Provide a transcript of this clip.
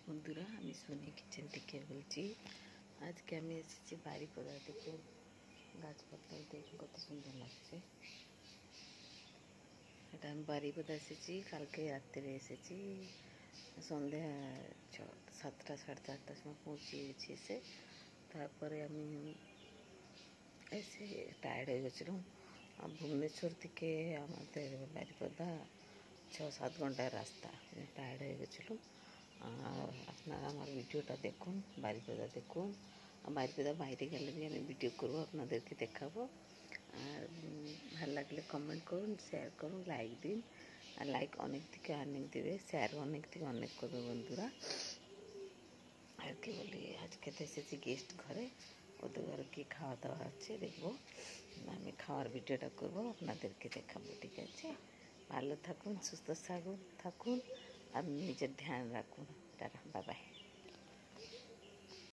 বন্ধুরা, আমি Sony kitchen থেকে বলছি। আজকে আমি এসেছি বাড়িপদা থেকে। গাছপালা দেখুন কত সুন্দর লাগছে। এটা আমি বাড়িপদা এসেছি, কালকে রাত্রে এসেছি। সন্ধ্যা 7টা সাড়ে 4টার সময় পৌঁছিয়েছি এসে। তারপরে আমি এসে টায়ার্ড হয়ে গেছিলাম। ভুবনেশ্বর থেকে আমাদের বাড়িপদা 6-7 ঘন্টার রাস্তা। টায়ার্ড হয়ে গেছিলাম। আর আপনারা আমার ভিডিওটা দেখুন, বাড়িপদা দেখুন। বাড়িপদা বাইরে গেলে আমি ভিডিও করবো, আপনাদেরকে দেখাবো। আর ভালো লাগলে কমেন্ট করুন, শেয়ার করুন, লাইক দিন। আর লাইক অনেক থেকে অনেক দেবে, শেয়ার অনেক থেকে অনেক করবে বন্ধুরা। আর কি বলি, আজকে তো এসেছি গেস্ট ঘরে, ওদের ঘরে কী খাওয়া দাওয়া আছে দেখবো। আমি খাওয়ার ভিডিওটা করবো, আপনাদেরকে দেখাবো। ঠিক আছে, ভালো থাকুন, সুস্থ থাকুন আর নিজের ধ্যান রাখুন। Tata, bye bye.